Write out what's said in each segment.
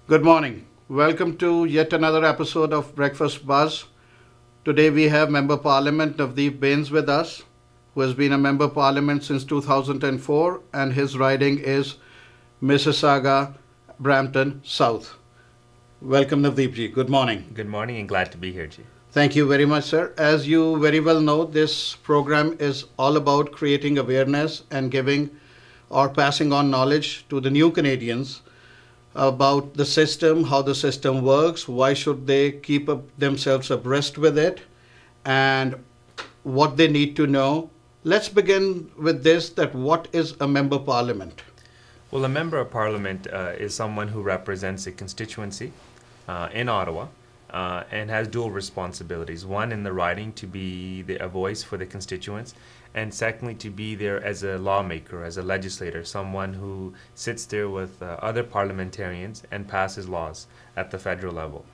Good morning. Welcome to yet another episode of Breakfast Buzz. Today we have Member Parliament Navdeep Bains with us, who has been a Member Parliament since 2004, and his riding is Mississauga, Brampton South. Welcome, Navdeep ji. Good morning. Good morning and glad to be here, Ji. Thank you very much, sir. As you very well know, this program is all about creating awareness and giving or passing on knowledge to the new Canadians about the system, how the system works, why should they keep themselves abreast with it, and what they need to know. Let's begin with this, that what is a member parliament? Well, a member of parliament is someone who represents a constituency in Ottawa and has dual responsibilities. One, in the riding, to be a voice for the constituents, and secondly, to be there as a lawmaker, as a legislator, someone who sits there with other parliamentarians and passes laws at the federal level.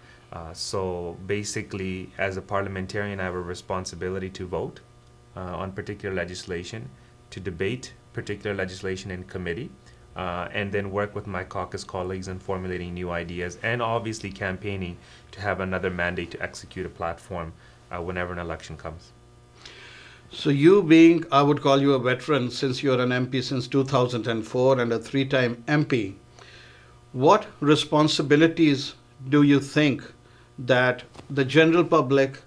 So basically, as a parliamentarian, I have a responsibility to vote on particular legislation, to debate particular legislation in committee, and then work with my caucus colleagues in formulating new ideas, and obviously campaigning to have another mandate to execute a platform whenever an election comes. So you being, I would call you a veteran since you're an MP since 2004 and a three-time MP, what responsibilities do you think that the general public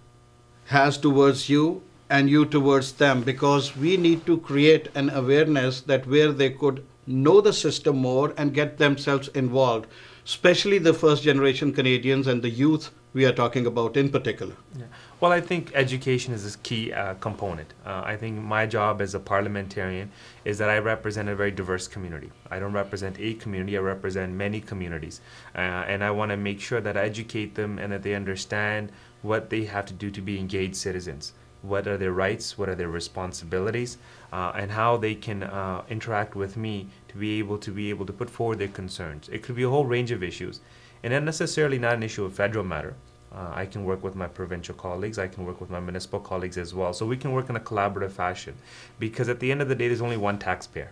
has towards you and you towards them? Because we need to create an awareness that where they could know the system more and get themselves involved, especially the first generation Canadians and the youth we are talking about in particular. Yeah. Well, I think education is a key component. I think my job as a parliamentarian is that I represent a very diverse community. I don't represent a community, I represent many communities. And I want to make sure that I educate them and that they understand what they have to do to be engaged citizens. What are their rights, what are their responsibilities, and how they can interact with me to be able to put forward their concerns. It could be a whole range of issues, and not necessarily not an issue of federal matter. I can work with my provincial colleagues, I can work with my municipal colleagues as well. So we can work in a collaborative fashion, because at the end of the day, there's only one taxpayer.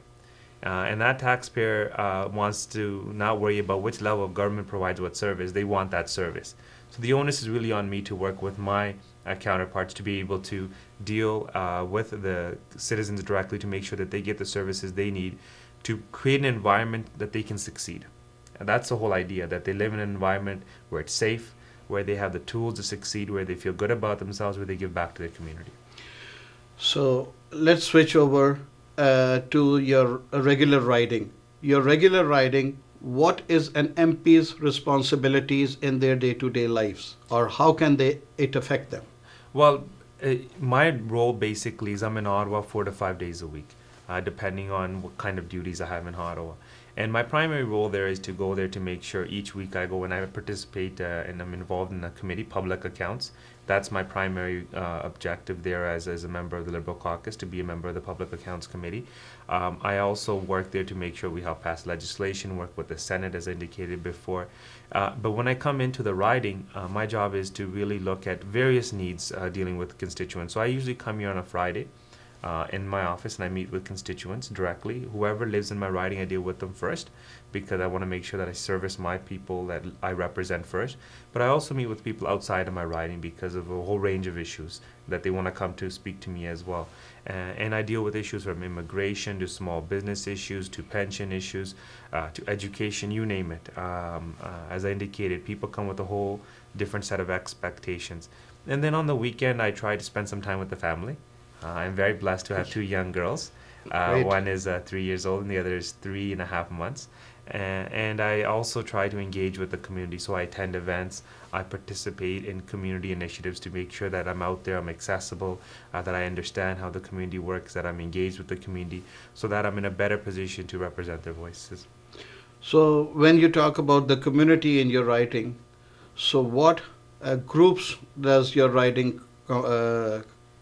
And that taxpayer wants to not worry about which level of government provides what service. They want that service. So the onus is really on me to work with my counterparts to be able to deal with the citizens directly, to make sure that they get the services they need to create an environment that they can succeed. And that's the whole idea, that they live in an environment where it's safe, where they have the tools to succeed, where they feel good about themselves, where they give back to their community. So let's switch over to your regular riding. Your regular riding, what is an MP's responsibilities in their day-to-day lives, or how can it affect them? Well, my role basically is I'm in Ottawa 4 to 5 days a week, depending on what kind of duties I have in Ottawa. And my primary role there is to go there to make sure each week I go and I participate and I'm involved in a committee, public accounts. That's my primary objective there as a member of the Liberal Caucus, to be a member of the Public Accounts Committee. I also work there to make sure we help pass legislation, work with the Senate as indicated before. But when I come into the riding, my job is to really look at various needs dealing with constituents. So I usually come here on a Friday in my office and I meet with constituents directly. Whoever lives in my riding, I deal with them first, because I want to make sure that I service my people that I represent first. But I also meet with people outside of my riding because of a whole range of issues that they want to come to speak to me as well. And I deal with issues from immigration to small business issues to pension issues to education, you name it. As I indicated, people come with a whole different set of expectations. And then on the weekend, I try to spend some time with the family. I'm very blessed to have two young girls. One is 3 years old and the other is 3.5 months. And I also try to engage with the community. So I attend events, I participate in community initiatives to make sure that I'm out there, I'm accessible, that I understand how the community works, that I'm engaged with the community, so that I'm in a better position to represent their voices. So when you talk about the community in your writing, so what groups does your writing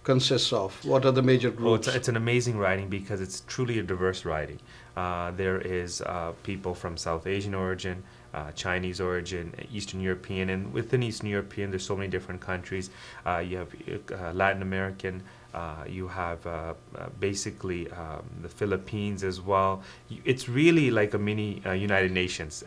consists of? What are the major groups? It's an amazing writing because it's truly a diverse writing. There is people from South Asian origin, Chinese origin, Eastern European, and within Eastern European there's so many different countries. You have Latin American, You have basically the Philippines as well. It's really like a mini United Nations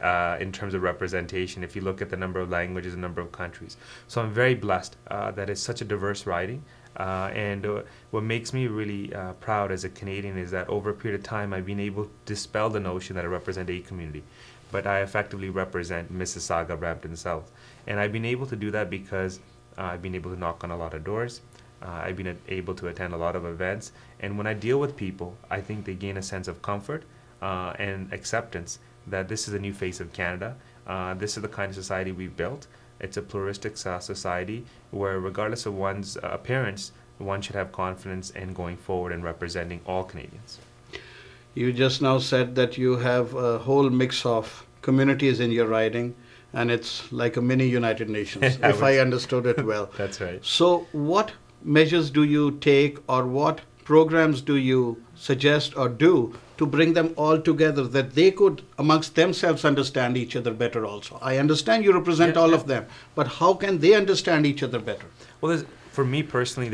in terms of representation if you look at the number of languages and number of countries. So I'm very blessed that it's such a diverse riding. And what makes me really proud as a Canadian is that over a period of time I've been able to dispel the notion that I represent a community, but I effectively represent Mississauga, Brampton South. And I've been able to do that because I've been able to knock on a lot of doors. I've been able to attend a lot of events. And when I deal with people, I think they gain a sense of comfort and acceptance that this is a new face of Canada. This is the kind of society we've built. It's a pluralistic society where regardless of one's appearance, one should have confidence in going forward and representing all Canadians. You just now said that you have a whole mix of communities in your riding, and it's like a mini United Nations, if I understood it well. That's right. So what measures do you take, or what programs do you suggest or do to bring them all together that they could amongst themselves understand each other better also? I understand you represent all of them, but how can they understand each other better? Well, for me personally,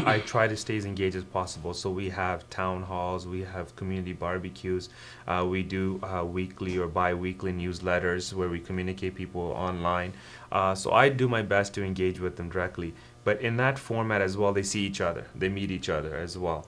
I try to stay as engaged as possible. So we have town halls, we have community barbecues, we do weekly or bi-weekly newsletters where we communicate people online. So I do my best to engage with them directly. But in that format as well, they see each other, they meet each other as well.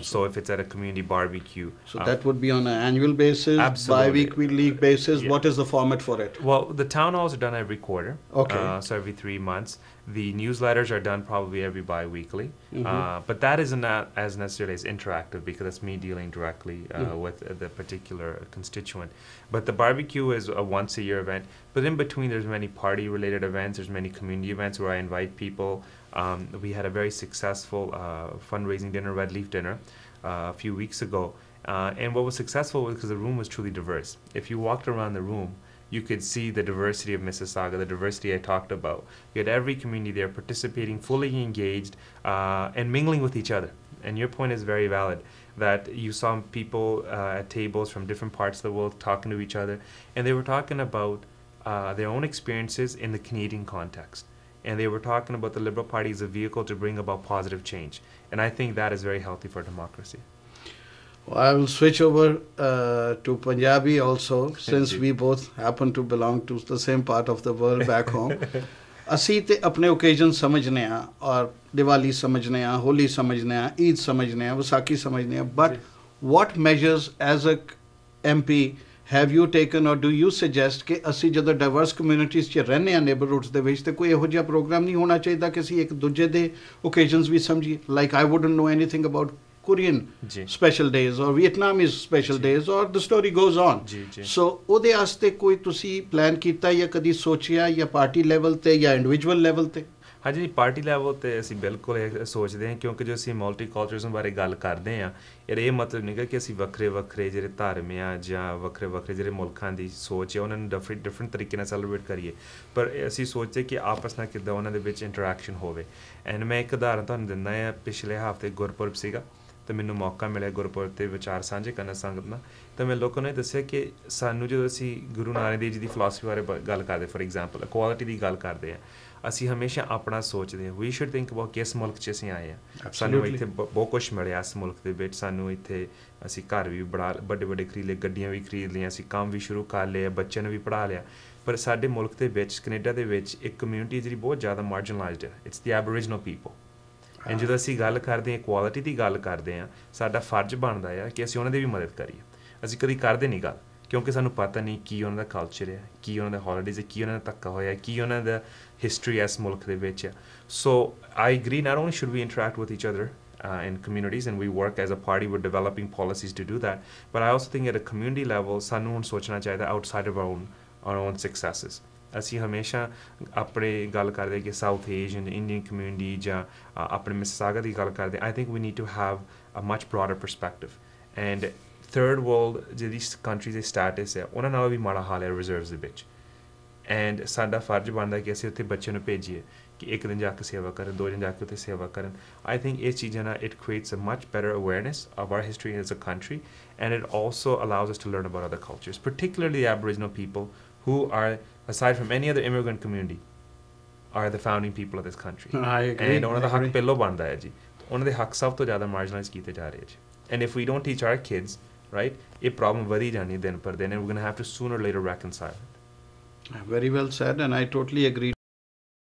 So if it's at a community barbecue. So that would be on an annual basis, bi-weekly basis. Yeah. What is the format for it? Well, the town halls are done every quarter. Okay. So every 3 months. The newsletters are done probably every bi-weekly. But that isn't as necessarily as interactive because it's me dealing directly with the particular constituent. But the barbecue is a once-a-year event. But in between, there's many party-related events. There's many community events where I invite people. We had a very successful fundraising dinner, Red Leaf Dinner, a few weeks ago. And what was successful was because the room was truly diverse. If you walked around the room, you could see the diversity of Mississauga, the diversity I talked about. You had every community there participating, fully engaged, and mingling with each other. And your point is very valid, that you saw people at tables from different parts of the world talking to each other, and they were talking about their own experiences in the Canadian context. And they were talking about the Liberal Party as a vehicle to bring about positive change. And I think that is very healthy for democracy. Well, I will switch over to Punjabi also, since we both happen to belong to the same part of the world back home. ਅਸੀਂ ਤੇ ਆਪਣੇ occasion ਸਮਝਨੇ ਆ ਔਰ ਦੀਵਾਲੀ ਸਮਝਨੇ ਆ ਹੋਲੀ ਸਮਝਨੇ ਆ ਈਦ ਸਮਝਨੇ ਆ ਵਿਸਾਖੀ ਸਮਝਨੇ ਆ but what measures as a MP have you taken or do you suggest ਕਿ ਅਸੀਂ ਜਦੋਂ ਡਾਈਵਰਸ ਕਮਿਊਨਿਟੀਜ਼ 'ਚ ਰਹਿੰਦੇ ਆ ਨੇਬਰਹੁਡਸ ਦੇ ਵਿੱਚ ਤੇ ਕੋਈ ਇਹੋ ਜਿਹਾ ਪ੍ਰੋਗਰਾਮ ਨਹੀਂ ਹੋਣਾ ਚਾਹੀਦਾ ਕਿ ਅਸੀਂ ਇੱਕ ਦੂਜੇ ਦੇ ਓਕੇਜ਼ਨਸ ਵੀ ਸਮਝੀਏ like I wouldn't know anything about Korean special days or Vietnamese special days or the story goes on. So ਉਹਦੇ ਵਾਸਤੇ ਕੋਈ ਤੁਸੀਂ ਪਲਾਨ ਕੀਤਾ ਜਾਂ ਕਦੀ ਸੋਚਿਆ ਜਾਂ ਪਾਰਟੀ ਲੈਵਲ ਤੇ ਜਾਂ ਇੰਡੀਵਿਜੂਅਲ ਲੈਵਲ ਤੇ? ਹਾਂਜੀ, ਪਾਰਟੀ ਲੈਵਲ ਤੇ ਅਸੀਂ ਬਿਲਕੁਲ ਇਹ ਸੋਚਦੇ ਹਾਂ ਕਿਉਂਕਿ ਜੋ ਅਸੀਂ ਮਲਟੀਕਲਚਰਜ਼ਮ ਬਾਰੇ ਗੱਲ ਕਰਦੇ ਹਾਂ ਇਹ ਮਤਲਬ ਨਹੀਂ ਕਿ ਅਸੀਂ ਵੱਖਰੇ ਵੱਖਰੇ ਜਿਹੜੇ ਧਰਮ ਆ ਜਾਂ ਵੱਖਰੇ ਵੱਖਰੇ ਜਿਹੜੇ ਮੁਲਕਾਂ ਦੀ ਸੋਚ ਹੈ ਉਹਨਾਂ ਨੂੰ ਡਿਫਰੈਂਟ ਤਰੀਕੇ ਨਾਲ ਸੈਲੀਬ੍ਰੇਟ ਕਰੀਏ, ਪਰ ਅਸੀਂ ਸੋਚਦੇ ਕਿ ਆਪਸ ਨਾਲ ਕਿੱਦਾਂ ਉਹਨਾਂ ਦੇ ਵਿੱਚ ਇੰਟਰੈਕਸ਼ਨ ਹੋਵੇ। ਐਂਡ ਮੈਂ ਇੱਕ ਉਦਾਹਰਨ ਤੁਹਾਨੂੰ ਦਿੰਦਾ ਹਾਂ, ਪਿਛਲੇ ਹਫ਼ਤੇ ਗੁਰਪੁਰਬ ਸੀਗਾ ਤੇ ਮੈਨੂੰ ਮੌਕਾ ਮਿਲਿਆ ਗੁਰਪੁਰਬ 'ਤੇ ਵਿਚਾਰ ਸਾਂਝੇ ਕਰਨਾ ਸੰਗਤ ਨਾਲ, ਤਾਂ ਮੈਂ ਲੋਕਾਂ ਨੂੰ ਇਹ ਦੱਸਿਆ ਕਿ ਸਾਨੂੰ ਜਦੋਂ ਅਸੀਂ ਗੁਰੂ ਨਾਨਕ ਦੇਵ ਜੀ ਦੀ ਫਿਲਾਸਫੀ ਬਾਰੇ ਗੱਲ ਕਰਦੇ, ਫੋਰ ਐਗਜ਼ਾਮਪਲ ਇਕੁਆਲਿਟੀ ਦੀ ਗੱਲ ਕਰਦੇ ਹਾਂ, ਅਸੀਂ ਹਮੇਸ਼ਾ ਆਪਣਾ ਸੋਚਦੇ ਹਾਂ। ਵੀ ਸ਼ੁੱਡ ਥਿੰਕ ਅਬਾਊਟ ਕਿਸ ਮੁਲਕ 'ਚ ਅਸੀਂ ਆਏ ਹਾਂ, ਸਾਨੂੰ ਇੱਥੇ ਬਹੁਤ ਕੁਛ ਮਿਲਿਆ ਇਸ ਮੁਲਕ ਦੇ ਵਿੱਚ, ਸਾਨੂੰ ਇੱਥੇ ਅਸੀਂ ਘਰ ਵੀ ਬੜਾ ਵੱਡੇ ਖਰੀਦ ਲਏ, ਗੱਡੀਆਂ ਵੀ ਖਰੀਦ ਲਈਆਂ, ਅਸੀਂ ਕੰਮ ਵੀ ਸ਼ੁਰੂ ਕਰ ਲਏ, ਬੱਚਿਆਂ ਨੂੰ ਵੀ ਪੜ੍ਹਾ ਲਿਆ, ਪਰ ਸਾਡੇ ਮੁਲਕ ਦੇ ਵਿੱਚ ਕੈਨੇਡਾ ਦੇ ਵਿੱਚ ਇੱਕ ਕਮਿਊਨਿਟੀ ਜਿਹੜੀ ਬਹੁਤ ਜ਼ਿਆਦਾ ਮਾਰਜਨਲਾਈਜ਼ਡ ਹੈ, it's the Aboriginal people. And ਜਦੋਂ ਅਸੀਂ ਗੱਲ ਕਰਦੇ ਹਾਂ ਇਕੁਆਲਿਟੀ ਦੀ ਗੱਲ ਕਰਦੇ ਹਾਂ, ਸਾਡਾ ਫਰਜ਼ ਬਣਦਾ ਆ ਕਿ ਅਸੀਂ ਉਹਨਾਂ ਦੀ ਵੀ ਮਦਦ ਕਰੀਏ। ਅਸੀਂ ਕਦੀ ਕਰਦੇ ਨਹੀਂ ਗੱਲ ਕਿਉਂਕਿ ਸਾਨੂੰ ਪਤਾ ਨਹੀਂ ਕੀ ਉਹਨਾਂ ਦਾ ਕਲਚਰ ਹੈ, ਕੀ ਉਹਨਾਂ ਦਾ ਹੌਲੀਡੇਜ਼ ਹੈ, ਕੀ ਉਹਨਾਂ ਦਾ ਧੱਕਾ ਹੋਇਆ, ਕੀ ਉਹਨਾਂ ਦਾ ਹਿਸਟਰੀ ਇਸ ਮੁਲਕ ਦੇ ਵਿੱਚ ਹੈ। So I agree not only should we interact with each other in communities and we work as a party with developing policies to do that, but I also think at a community level ਸਾਨੂੰ ਹੁਣ ਸੋਚਣਾ ਚਾਹੀਦਾ outside of our own successes। ਅਸੀਂ ਹਮੇਸ਼ਾ ਆਪਣੇ ਗੱਲ ਕਰਦੇ ਕਿ ਸਾਊਥ ਏਸ਼ੀਅਨ ਇੰਡੀਅਨ ਕਮਿਊਨਿਟੀ ਜਾਂ ਆਪਣੇ ਮਿਸਿਸਾਗਾ ਦੀ ਗੱਲ ਕਰਦੇ, I think we need to have a much broader perspective. And third world ਜਿਹੜੀ ਕੰਟਰੀਜ਼ ਦੇ ਸਟੇਟਸ ਹੈ ਉਹਨਾਂ ਨਾਲ ਵੀ ਮਾੜਾ ਹਾਲ ਹੈ ਰਿਜ਼ਰਵਸ ਦੇ ਵਿੱਚ, ਐਂਡ ਸਾਡਾ ਫਰਜ਼ ਬਣਦਾ ਕਿ ਅਸੀਂ ਉੱਥੇ ਬੱਚਿਆਂ ਨੂੰ ਭੇਜੀਏ ਕਿ ਇੱਕ ਦਿਨ ਜਾ ਕੇ ਸੇਵਾ ਕਰਨ, 2 ਦਿਨ ਜਾ ਕੇ ਉੱਥੇ ਸੇਵਾ ਕਰਨ। ਆਈ ਥਿੰਕ ਇਹ ਚੀਜ਼ਾਂ ਨਾਲ it creates a much better awareness of our history as a country and it also allows us to learn about other cultures, particularly the Aboriginal people who are, aside from any other immigrant community, are the founding people of this country। I agree। And ਉਹਨਾਂ ਦਾ ਹੱਕ ਪਹਿਲੋਂ ਬਣਦਾ ਹੈ ਜੀ, ਉਹਨਾਂ ਦੇ ਹੱਕ ਸਭ ਤੋਂ ਜ਼ਿਆਦਾ ਮਾਰਜਨਲਾਈਜ਼ ਕੀਤੇ ਜਾ ਰਹੇ ਜੀ and if we don't teach our kids right ਇਹ ਪ੍ਰੋਬਲਮ ਵਧੀ ਜਾਣੀ ਦਿਨ ਪਰ ਦਿਨ and we gonna have to sooner later reconcile Very well said, and I totally agree